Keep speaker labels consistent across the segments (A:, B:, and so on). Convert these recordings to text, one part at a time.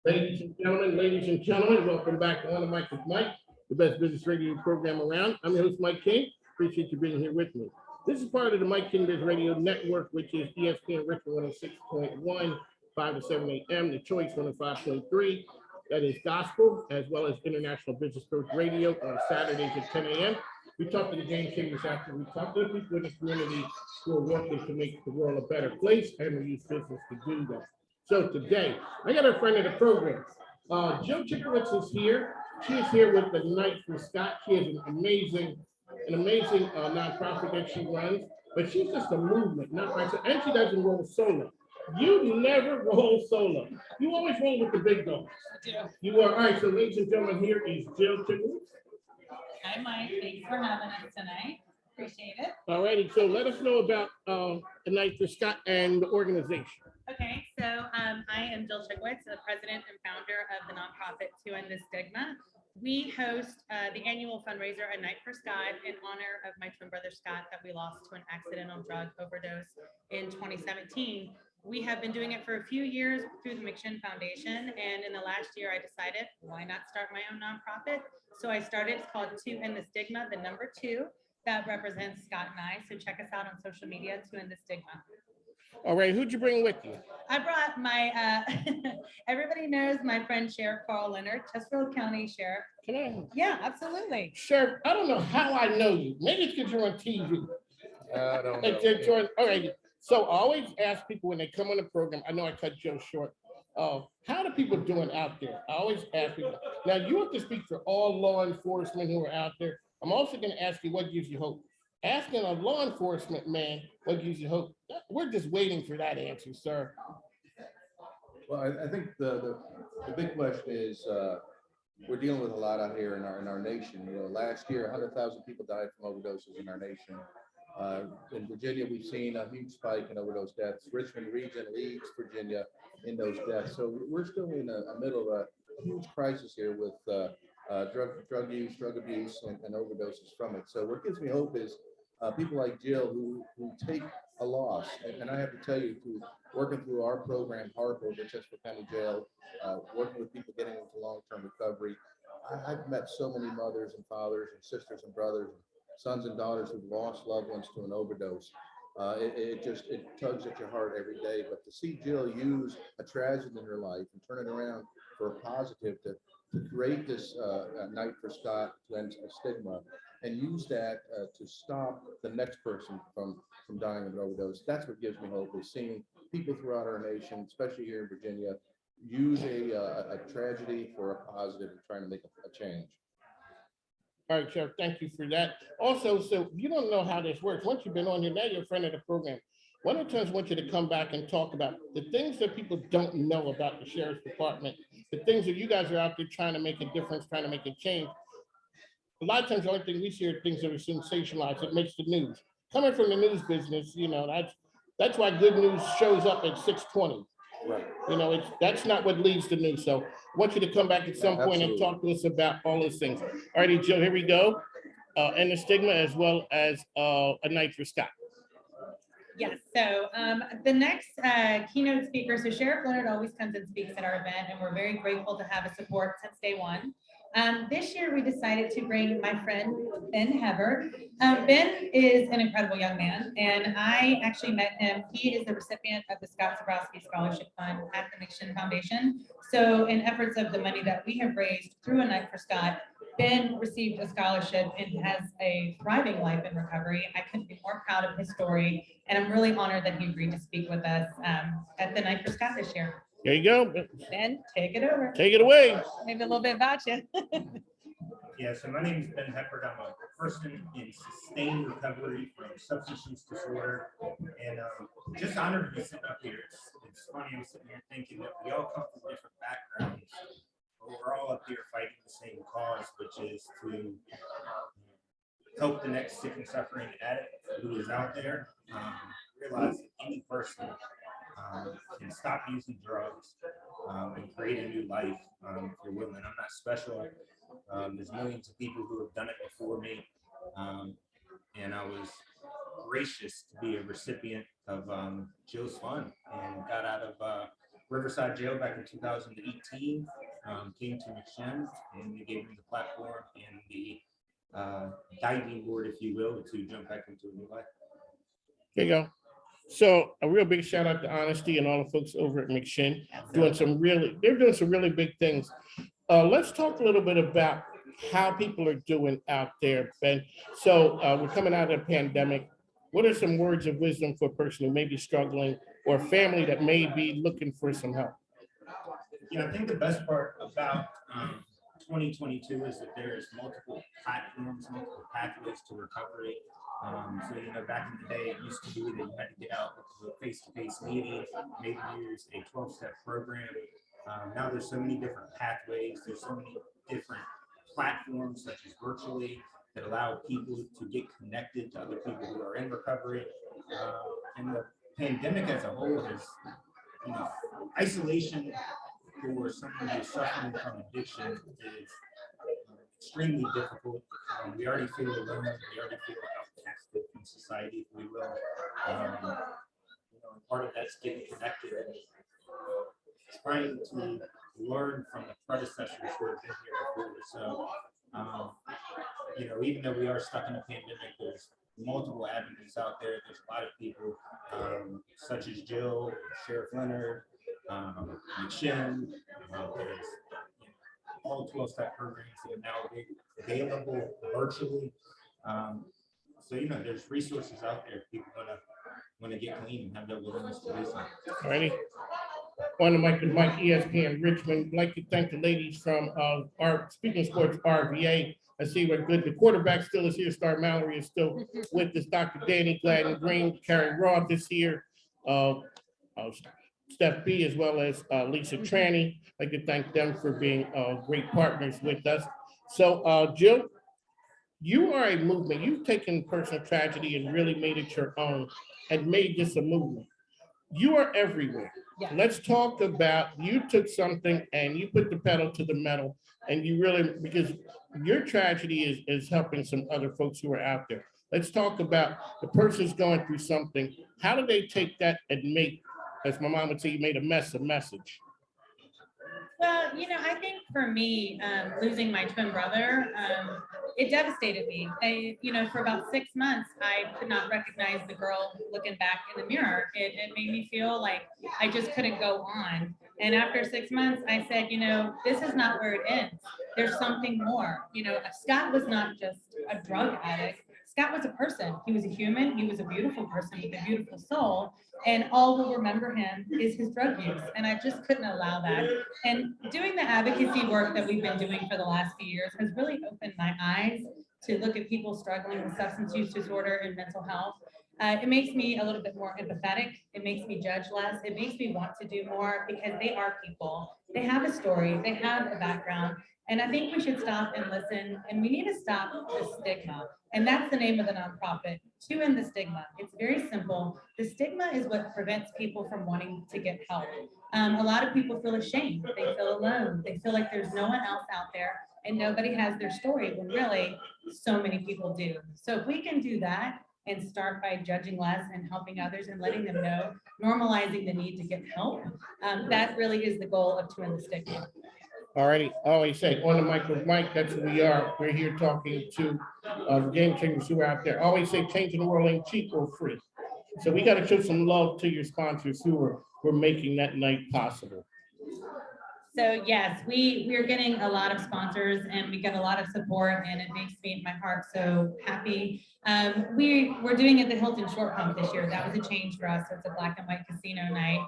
A: Ladies and gentlemen, welcome back to On the Mic with Mike, the best business radio program around. I'm your host, Mike King. Appreciate you being here with me. This is part of the Mike King Biz Radio Network, which is ESPN Richmond 106.1, 5 to 7 a.m., The Choice 105.3. That is gospel, as well as International Business Coach Radio on Saturdays at 10 a.m. We talk to the game changers after we talk to the people in the community who are working to make the world a better place, and we use business to do that. So today, I got a friend of the program. Jill Chikowitz is here. She is here with the Night for Scott. She has an amazing nonprofit that she runs, but she's just a movement, not myself. And she doesn't roll solo. You never roll solo. You always roll with the big dogs. You are. All right, so ladies and gentlemen, here is Jill Chikowitz.
B: Hi, Mike. Thanks for having us tonight. Appreciate it.
A: All righty, so let us know about the Night for Scott and the organization.
B: Okay, so I am Jill Chikowitz, the president and founder of the nonprofit To End the Stigma. We host the annual fundraiser, A Night for Scott, in honor of my twin brother Scott that we lost to an accidental drug overdose in 2017. We have been doing it for a few years through the McShin Foundation, and in the last year I decided, why not start my own nonprofit? So I started, it's called To End the Stigma, the number 2, that represents Scott and I. So check us out on social media, To End the Stigma.
A: All right, who'd you bring with you?
B: I brought my, everybody knows my friend Sheriff Carl Leonard, Chesterfield County Sheriff.
A: Can I?
B: Yeah, absolutely.
A: Sheriff, I don't know how I know you. Maybe it's because you're on TV.
C: I don't know.
A: All right, so I always ask people when they come on the program, I know I cut Joe short, how are people doing out there? I always ask people. Now, you have to speak for all law enforcement who are out there. I'm also going to ask you what gives you hope. Asking a law enforcement man what gives you hope. We're just waiting for that answer, sir.
C: Well, I think the big question is we're dealing with a lot out here in our nation. You know, last year 100,000 people died from overdoses in our nation. In Virginia, we've seen a huge spike in overdose deaths. Richmond region leads Virginia in those deaths. So we're still in the middle of a huge crisis here with drug use, drug abuse, and overdoses from it. So what gives me hope is people like Jill who take a loss. And I have to tell you, through working through our program, HARP, over Chesterfield County Jail, working with people getting into long-term recovery, I've met so many mothers and fathers and sisters and brothers, sons and daughters who've lost loved ones to an overdose. It tugs at your heart every day. But to see Jill use a tragedy in her life and turn it around for a positive, to create this Night for Scott to end a stigma, and use that to stop the next person from dying of an overdose. That's what gives me hope, is seeing people throughout our nation, especially here in Virginia, use a tragedy for a positive and trying to make a change.
A: All right, Sheriff, thank you for that. Also, so you don't know how this works. Once you've been on here, now you're a friend of the program. One of the times I want you to come back and talk about the things that people don't know about the Sheriff's Department, the things that you guys are out there trying to make a difference, trying to make a change. A lot of times the only thing we see are things that are sensationalized. It makes the news. Coming from the news business, you know, that's why good news shows up at 6:20.
C: Right.
A: You know, that's not what leads the news. So I want you to come back at some point and talk to us about all those things. All righty, Jill, here we go. And the stigma, as well as A Night for Scott.
B: Yes, so the next keynote speaker, so Sheriff Leonard always comes and speaks at our event, and we're very grateful to have his support since day one. This year, we decided to bring my friend, Ben Heber. Ben is an incredible young man, and I actually met him. He is the recipient of the Scott Zabrowski Scholarship Fund at the McShin Foundation. So in efforts of the money that we have raised through A Night for Scott, Ben received a scholarship and has a thriving life in recovery. I couldn't be more proud of his story, and I'm really honored that he agreed to speak with us at the Night for Scott this year.
A: There you go.
B: Ben, take it over.
A: Take it away.
B: Maybe a little bit about you.
D: Yeah, so my name is Ben Heppard. I'm a person in sustained recovery from substance use disorder, and just honored to be sitting up here. It's funny, I'm sitting here thinking that we all come from different backgrounds, but we're all up here fighting the same cause, which is to help the next sick and suffering addict who is out there realize that any person can stop using drugs and create a new life if you're willing. I'm not special. There's millions of people who have done it before me, and I was gracious to be a recipient of Joe's fund and got out of Riverside Jail back in 2018, came to McShin, and they gave me the platform and the diving board, if you will, to jump back into a new life.
A: There you go. So a real big shout out to Honesty and all the folks over at McShin, they're doing some really big things. Let's talk a little bit about how people are doing out there, Ben. So we're coming out of the pandemic. What are some words of wisdom for a person who may be struggling or a family that may be looking for some help?
D: Yeah, I think the best part about 2022 is that there's multiple platforms, multiple pathways to recovery. So, back in the day, it used to be that you had to get out to a face-to-face meeting, maybe use a 12-step program. Now there's so many different pathways. There's so many different platforms, such as virtually, that allow people to get connected to other people who are in recovery. And the pandemic as a whole has, isolation for someone who's suffering from addiction is extremely difficult. We already feel alone. We already feel outcasted from society, if we will. Part of that's getting connected and trying to learn from the predecessors who have been here before. So, even though we are stuck in a pandemic, there's multiple avenues out there. There's a lot of people, such as Jill, Sheriff Leonard, McShin. There's all 12-step programs that are now available virtually. So there's resources out there if people want to get clean and have that willingness to do so.
A: All righty. On the mic with Mike, ESPN Richmond. I'd like to thank the ladies from our Speaking Sports RVA. I see we're good. The quarterback still is here. Star Mallory is still with us. Dr. Danny Gladden Green, Carrie Roth is here. Steph B, as well as Lisa Tranny. I'd like to thank them for being great partners with us. So, Jill, you are a movement. You've taken personal tragedy and really made it your own and made this a movement. You are everywhere.
B: Yeah.
A: Let's talk about, you took something and you put the pedal to the metal, and you really, because your tragedy is helping some other folks who are out there. Let's talk about the person's going through something. How do they take that and make, as my mom would say, you made a message?
B: Well, I think for me, losing my twin brother, it devastated me. For about 6 months, I could not recognize the girl looking back in the mirror. It made me feel like I just couldn't go on. And after 6 months, I said, this is not where it ends. There's something more. Scott was not just a drug addict. Scott was a person. He was a human. He was a beautiful person with a beautiful soul. And all we'll remember him is his drug use. And I just couldn't allow that. And doing the advocacy work that we've been doing for the last few years has really opened my eyes to look at people struggling with substance use disorder and mental health. It makes me a little bit more empathetic. It makes me judge less. It makes me want to do more because they are people. They have a story. They have a background. And I think we should stop and listen, and we need to stop the stigma. And that's the name of the nonprofit, To End the Stigma. It's very simple. The stigma is what prevents people from wanting to get help. A lot of people feel ashamed. They feel alone. They feel like there's no one else out there and nobody has their story, when really so many people do. So if we can do that and start by judging less and helping others and letting them know, normalizing the need to get help, that really is the goal of To End the Stigma.
A: All righty. I always say, on the mic with Mike, that's who we are. We're here talking to game changers who are out there. I always say, changing the world ain't cheap or free. So we got to show some love to your sponsors who are making that night possible.
B: So yes, we are getting a lot of sponsors and we get a lot of support, and it makes my heart so happy. We're doing it at the Hilton Short Pump this year. That was a change for us. So it's a black and white casino night.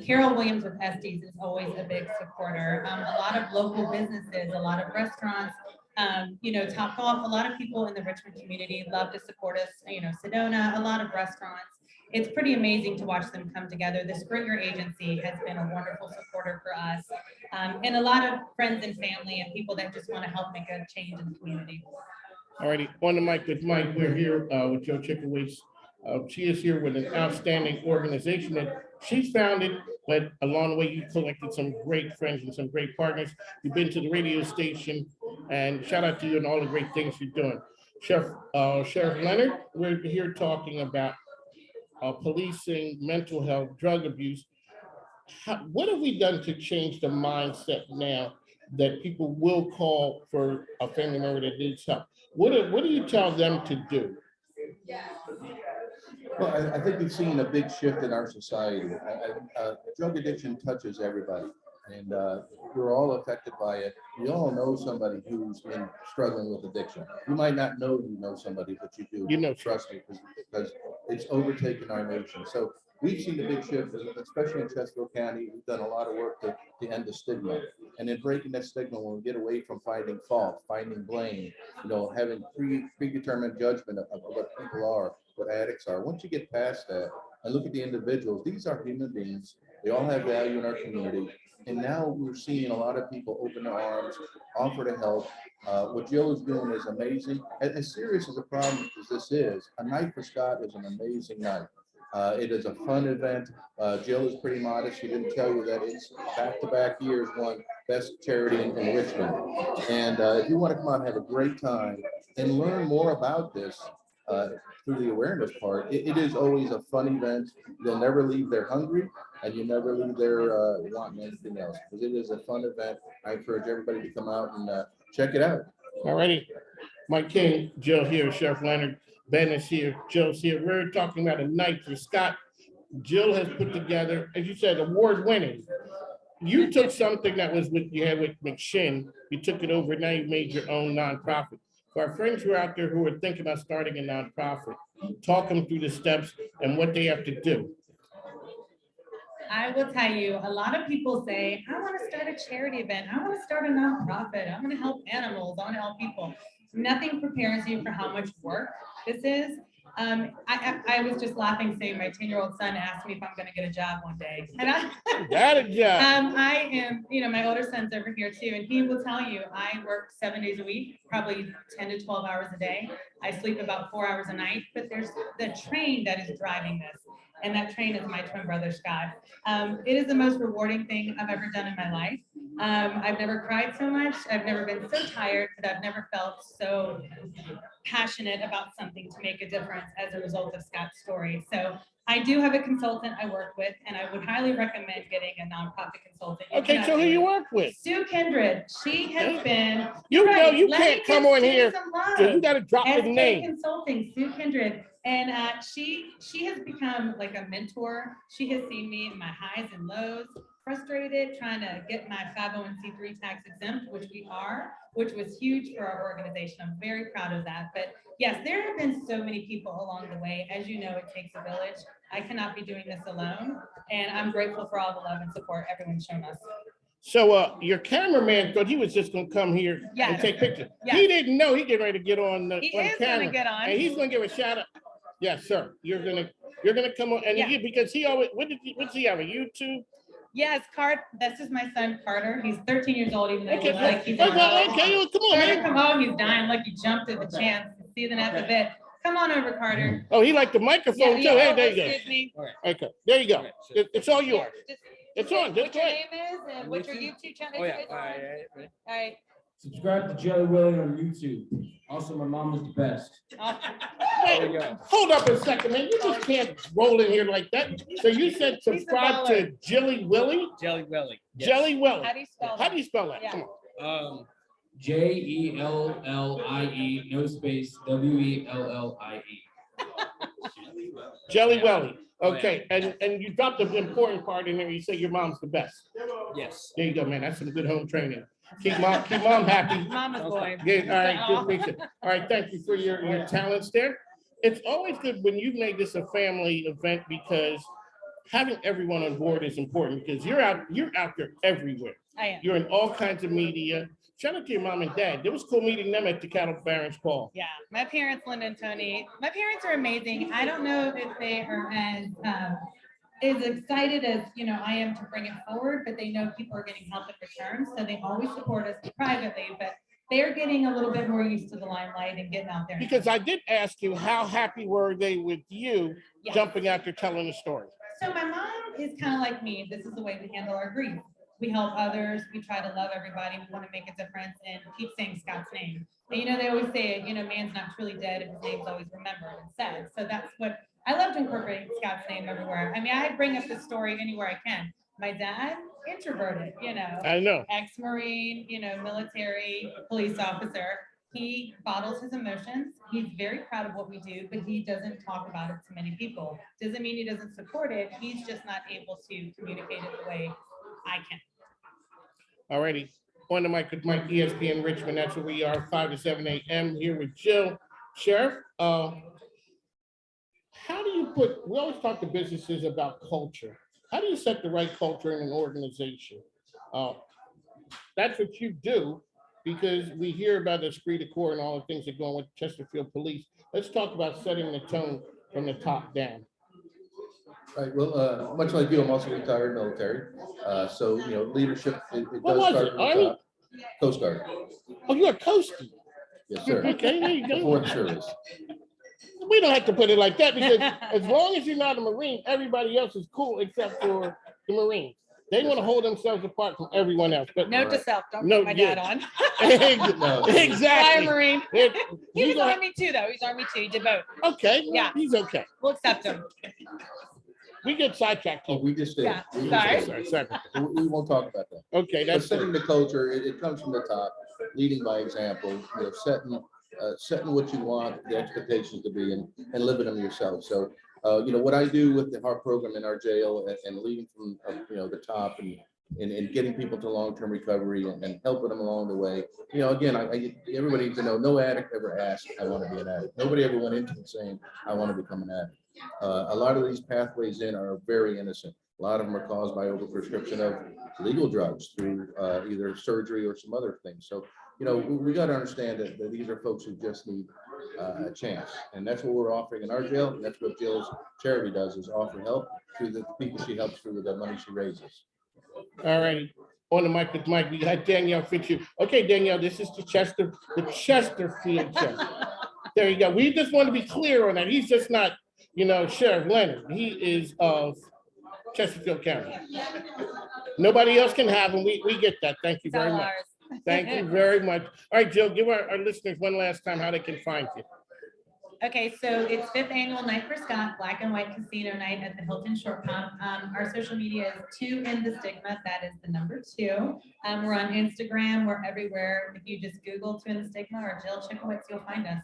B: Carol Williams with Estes is always a big supporter. A lot of local businesses, a lot of restaurants, Top Golf, a lot of people in the Richmond community love to support us. Sedona, a lot of restaurants. It's pretty amazing to watch them come together. The Springer Agency has been a wonderful supporter for us, and a lot of friends and family and people that just want to help make a change in the community.
A: All righty, on the mic with Mike, we're here with Joe Chickaway. She is here with an outstanding organization that she's founded, but along the way you collected some great friends and some great partners. You've been to the radio station, and shout out to you and all the great things you're doing. Sheriff Leonard, we're here talking about policing mental health, drug abuse. what have we done to change the mindset now that people will call for a family member that needs help? What do you tell them to do?
C: Well, I think we've seen a big shift in our society. Drug addiction touches everybody, and we're all affected by it. We all know somebody who's been struggling with addiction. You might not know you know somebody, but you do.
A: You know,
C: Trust me, because it's overtaken our nation. So we've seen a big shift, especially in Chesterfield County. We've done a lot of work to end the stigma. And in breaking that stigma, when we get away from finding fault, finding blame, having predetermined judgment of what people are, what addicts are. Once you get past that and look at the individuals, these are human beings. They all have value in our community. And now we're seeing a lot of people open their arms, offer to help. What Jill is doing is amazing. As serious as a problem as this is, a night for Scott is an amazing night. It is a fun event. Jill is pretty modest. She didn't tell you that it's back-to-back years won best charity in Richmond. And if you want to come out and have a great time and learn more about this, through the awareness part, it is always a fun event. You'll never leave there hungry, and you never leave there wanting anything else, because it is a fun event. I encourage everybody to come out and check it out.
A: All righty. Mike King, Jill here, Sheriff Leonard, Ben is here, Jill's here. We're talking about a night for Scott. Jill has put together, as you said, award-winning. You took something that was you had with McShin, you took it over, now you've made your own nonprofit. For our friends who are out there who are thinking about starting a nonprofit, talk them through the steps and what they have to do.
B: I will tell you, a lot of people say, I want to start a charity event. I want to start a nonprofit. I want to help animals. I want to help people. Nothing prepares you for how much work this is. I was just laughing saying my 10-year-old son asked me if I'm going to get a job one day. And
A: Got a job.
B: I am, my older son's over here too, and he will tell you I work 7 days a week, probably 10 to 12 hours a day. I sleep about 4 hours a night, but there's the train that is driving this. And that train is my twin brother, Scott. It is the most rewarding thing I've ever done in my life. I've never cried so much. I've never been so tired, but I've never felt so passionate about something to make a difference as a result of Scott's story. So I do have a consultant I work with, and I would highly recommend getting a nonprofit consultant.
A: Okay, so who you work with?
B: Sue Kindred. She has been.
A: You
B: right,
A: know, you can't come on here. You got to drop the name.
B: Consulting, Sue Kindred. And she has become like a mentor. She has seen me in my highs and lows, frustrated, trying to get my 501c3 tax exempt, which we are, which was huge for our organization. I'm very proud of that. But yes, there have been so many people along the way. As you know, it takes a village. I cannot be doing this alone. And I'm grateful for all the love and support everyone's shown us.
A: So your cameraman thought he was just gonna come here and take pictures.
B: Yes.
A: He didn't know he getting ready to get on the
B: camera. Gonna get on.
A: And he's gonna give a shout out. Yes, sir. You're gonna come on, and because he always what's he have, a YouTube?
B: Yes, this is my son Carter. He's 13 years old, even though
A: Okay,
B: like he's
A: okay, come on,
B: Carter,
A: man.
B: come home, he's dying like he jumped at the chance to see the half of it. Come on over, Carter.
A: Oh, he liked the microphone too. Hey, there you go.
B: Excuse me.
A: Okay, there you go. It's all yours. It's on.
B: What your name is and what your YouTube channel is. All right.
E: Subscribe to Jelly Willie on YouTube. Also, my mom is the best.
A: Hey, hold up a second, man. You just can't roll in here like that. So you said subscribe to Jelly Willie?
F: Jelly Willie. Yes.
A: Jelly Willie.
B: How do you spell
A: that?
B: Yeah.
A: Come on.
E: Jellie, no space, Wellie.
A: Jelly Willie. Okay, and you dropped the important part in there. You say your mom's the best.
F: Yes.
A: There you go, man. That's some good home training. Keep mom happy.
B: Mama's boy.
A: Good. All right, good picture. All right, thank you for your talents there. It's always good when you've made this a family event, because having everyone on board is important, because you're out there everywhere.
B: I am.
A: You're in all kinds of media. Shout out to your mom and dad. It was cool meeting them at the Cattle Barons Ball.
B: Yeah, my parents, Linda and Tony, my parents are amazing. I don't know if they are as excited as I am to bring it forward, but they know people are getting help in return, so they always support us privately. But they're getting a little bit more used to the limelight and getting out there.
A: Because I did ask you, how happy were they with you jumping out there telling the story?
B: So my mom is kind of like me. This is the way we handle our grief. We help others. We try to love everybody. We want to make a difference and keep saying Scott's name. And they always say, man's not truly dead if his name's always remembered and said. So that's what I love to incorporate Scott's name everywhere. I mean, I bring up this story anywhere I can. My dad, introverted,
A: I know.
B: ex-Marine, military, police officer. He bottles his emotions. He's very proud of what we do, but he doesn't talk about it to many people. Doesn't mean he doesn't support it. He's just not able to communicate it the way I can.
A: All righty. On the mic with Mike, ESPN Richmond. That's where we are, 5 to 7 a.m. here with Jill. Sheriff, how do you we always talk to businesses about culture. How do you set the right culture in an organization? That's what you do, because we hear about the esprit de corps and all the things that go on with Chesterfield Police. Let's talk about setting the tone from the top down.
C: Right, well, much like you, I'm also retired military, so, leadership, it
A: What
C: does
A: was
C: start
A: it,
C: from the
A: Army?
C: top. Coast Guard,
A: Oh, you're a coastie.
C: yes, sir,
A: Okay, there you
C: before
A: go.
C: the service.
A: We don't have to put it like that, because as long as you're not a Marine, everybody else is cool except for the Marines. They want to hold themselves apart from everyone else. But
B: Note to self, don't
A: No,
B: put my dad
A: yeah.
B: on.
C: No.
B: Sorry,
A: Exactly.
B: Marine.
A: It-
B: He
A: you
B: was
A: gonna-
B: Army too, though. He's Army too. He did both.
A: Okay, well,
B: Yeah.
A: he's okay.
B: We'll accept him.
A: We get sidetracked.
C: Oh,
A: Here.
C: we just did.
B: Yeah,
C: We just
B: sorry.
C: did.
A: Sorry.
C: We won't talk about that.
A: Okay,
C: But
A: that's
C: setting
A: good.
C: the culture, it comes from the top, leading by example, setting what you want the expectations to be and living them yourself. So, what I do with the HARP program in our jail and leading from, the top and getting people to long-term recovery and helping them along the way. Again, everybody needs to know, no addict ever asked, I want to be an addict. Nobody ever went into it saying, I want to become an addict. A lot of these pathways in are very innocent. A lot of them are caused by overprescription of legal drugs through either surgery or some other things. So, we got to understand that these are folks who just need a chance. And that's what we're offering in our jail. And that's what Jill's charity does, is offer help to the people she helps through with the money she raises.
A: All righty. On the mic with Mike, we got Danielle Fitzhugh. Okay, Danielle, this is the Chesterfield show. There you go. We just want to be clear on that. He's just not, Sheriff Leonard. He is of Chesterfield County. Nobody else can have him. We get that. Thank you
B: It's all
A: very much.
B: ours.
A: Thank you very much. All right, Jill, give our listeners one last time how they can find you.
B: Okay, so it's 5th annual Night for Scott, Black and White Casino Night at the Hilton Short Pump. Our social media is 2 in the Stigma. That is the number 2. We're on Instagram. We're everywhere. If you just Google 2 in the Stigma or Jill Chikowitz, you'll find us.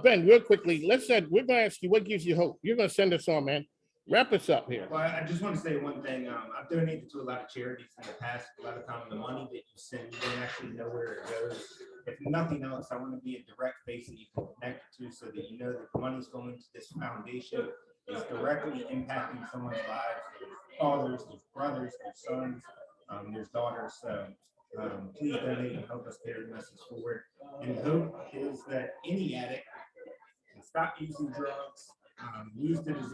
A: Ben, real quickly, we're going to ask you what gives you hope. You're going to send us on, man. Wrap us up here.
D: Well, I just want to say one thing. I've donated to a lot of charities in the past. A lot of times the money that you send, you don't actually know where it goes. If nothing else, I want to be a direct face that you can connect to, so that you know that the money's going to this foundation is directly impacting someone's lives. There's fathers, there's brothers, there's sons, there's daughters. So please donate and help us carry the message forward. And the hope is that any addict can stop using drugs, use it as